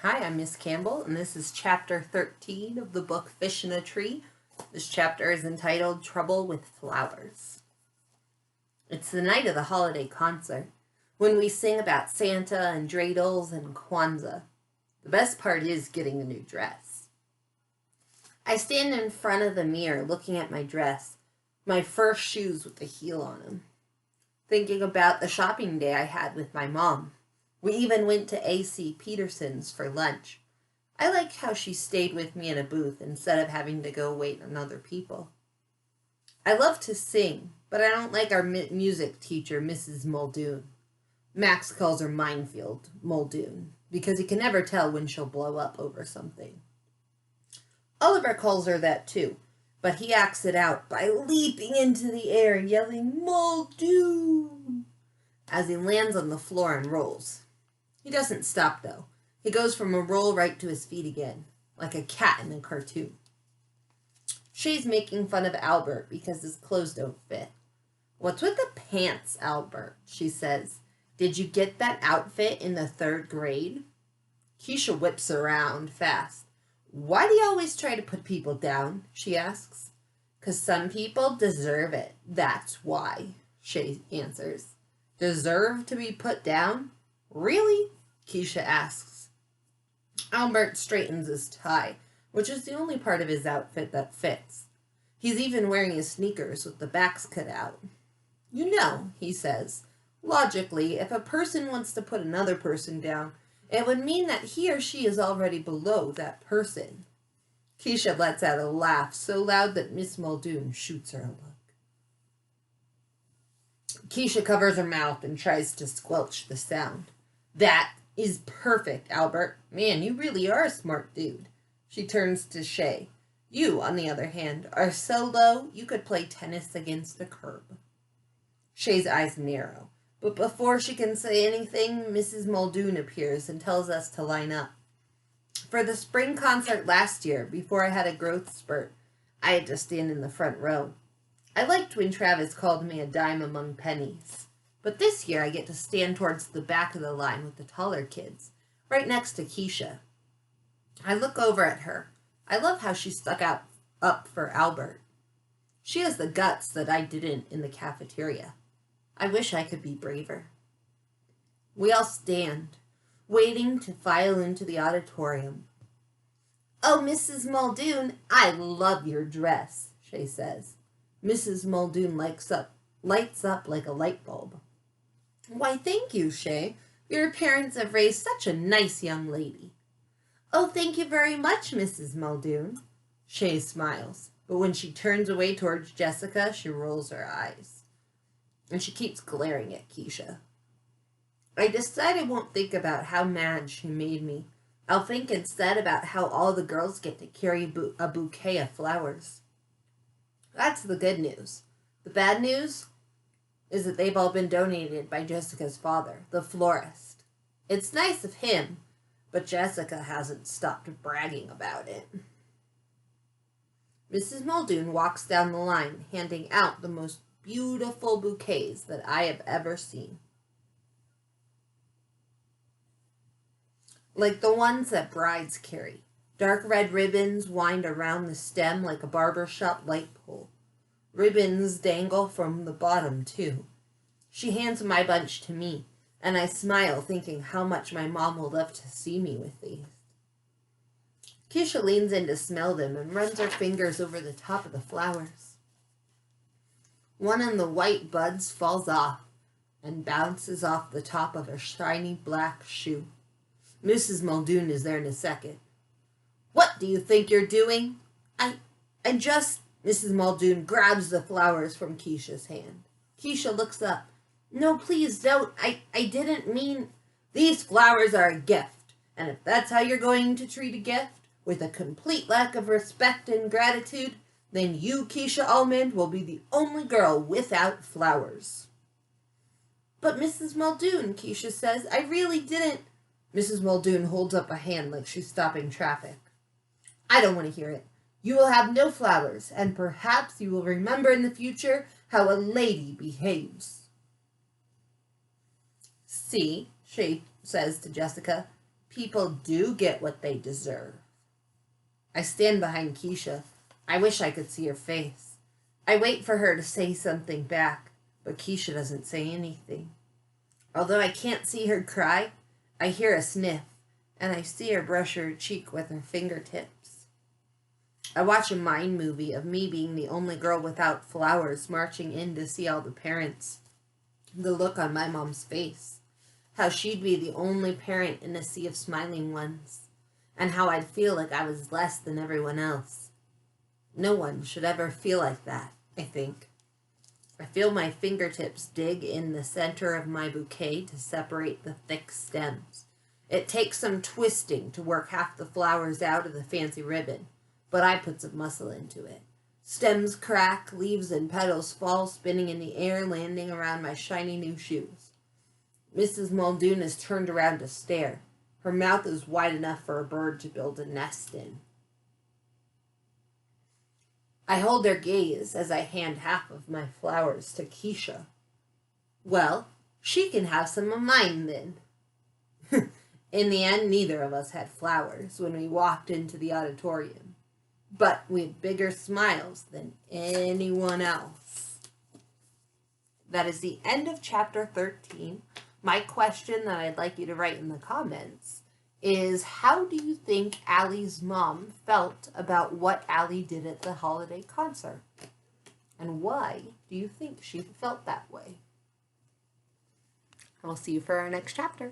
Hi, I'm Miss Campbell, and this is Chapter 13 of the book Fish in a Tree. This chapter is entitled Trouble with Flowers. It's the night of the holiday concert, when we sing about Santa and dreidels and Kwanzaa. The best part is getting a new dress. I stand in front of the mirror looking at my dress, my first shoes with the heel on them, thinking about the shopping day I had with my mom. We even went to A.C. Peterson's for lunch. I liked how she stayed with me in a booth instead of having to go wait on other people. I love to sing, but I don't like our music teacher, Mrs. Muldoon. Max calls her Minefield Muldoon because he can never tell when she'll blow up over something. Oliver calls her that too, but he acts it out by leaping into the air and yelling, "Muldoon!" as he lands on the floor and rolls. He doesn't stop, though. He goes from a roll right to his feet again, like a cat in a cartoon. Shay's making fun of Albert because his clothes don't fit. "What's with the pants, Albert?" she says. "Did you get that outfit in the 3rd grade?" Keisha whips around fast. "Why do you always try to put people down?" she asks. "'Cause some people deserve it, that's why," Shay answers. "Deserve to be put down? Really?" Keisha asks. Albert straightens his tie, which is the only part of his outfit that fits. He's even wearing his sneakers with the backs cut out. "You know," he says, "logically, if a person wants to put another person down, it would mean that he or she is already below that person." Keisha lets out a laugh so loud that Miss Muldoon shoots her a look. Keisha covers her mouth and tries to squelch the sound. "That is perfect, Albert. Man, you really are a smart dude." She turns to Shay. "You, on the other hand, are so low you could play tennis against a curb." Shay's eyes narrow, but before she can say anything, Mrs. Muldoon appears and tells us to line up. For the spring concert last year, before I had a growth spurt, I had to stand in the front row. I liked when Travis called me a dime among pennies. But this year I get to stand towards the back of the line with the taller kids, right next to Keisha. I look over at her. I love how she stuck out up for Albert. She has the guts that I didn't in the cafeteria. I wish I could be braver. We all stand, waiting to file into the auditorium. "Oh, Mrs. Muldoon, I love your dress," Shay says. Mrs. Muldoon lights up like a light bulb. "Why, thank you, Shay. Your parents have raised such a nice young lady." "Oh, thank you very much, Mrs. Muldoon." Shay smiles, but when she turns away towards Jessica, she rolls her eyes. And she keeps glaring at Keisha. I decide I won't think about how mad she made me. I'll think instead about how all the girls get to carry a bouquet of flowers. That's the good news. The bad news is that they've all been donated by Jessica's father, the florist. It's nice of him, but Jessica hasn't stopped bragging about it. Mrs. Muldoon walks down the line, handing out the most beautiful bouquets that I have ever seen. Like the ones that brides carry. Dark red ribbons wind around the stem like a barbershop light pole. Ribbons dangle from the bottom, too. She hands my bunch to me, and I smile thinking how much my mom will love to see me with these. Keisha leans in to smell them and runs her fingers over the top of the flowers. One of the white buds falls off and bounces off the top of a shiny black shoe. Mrs. Muldoon is there in a second. "What do you think you're doing?" I just..." Mrs. Muldoon grabs the flowers from Keisha's hand. Keisha looks up. "No, please don't. I didn't mean..." "These flowers are a gift, and if that's how you're going to treat a gift, with a complete lack of respect and gratitude, then you, Keisha Almond, will be the only girl without flowers." "But Mrs. Muldoon," Keisha says, "I really didn't..." Mrs. Muldoon holds up a hand like she's stopping traffic. "I don't want to hear it. You will have no flowers, and perhaps you will remember in the future how a lady behaves." "See," Shay says to Jessica, People do get what they deserve. I stand behind Keisha. I wish I could see her face. I wait for her to say something back, but Keisha doesn't say anything. Although I can't see her cry, I hear a sniff, and I see her brush her cheek with her fingertips. I watch a mind movie of me being the only girl without flowers marching in to see all the parents. The look on my mom's face. How she'd be the only parent in a sea of smiling ones. And how I'd feel like I was less than everyone else. No one should ever feel like that, I think. I feel my fingertips dig in the center of my bouquet to separate the thick stems. It takes some twisting to work half the flowers out of the fancy ribbon, but I put some muscle into it. Stems crack, leaves and petals fall spinning in the air, landing around my shiny new shoes. Mrs. Muldoon is turned around to stare. Her mouth is wide enough for a bird to build a nest in. I hold her gaze as I hand half of my flowers to Keisha. Well, she can have some of mine then. In the end, neither of us had flowers when we walked into the auditorium, but we had bigger smiles than anyone else. That is the end of chapter 13. My question that I'd like you to write in the comments is, how do you think Allie's mom felt about what Allie did at the holiday concert? And why do you think she felt that way? I will see you for our next chapter.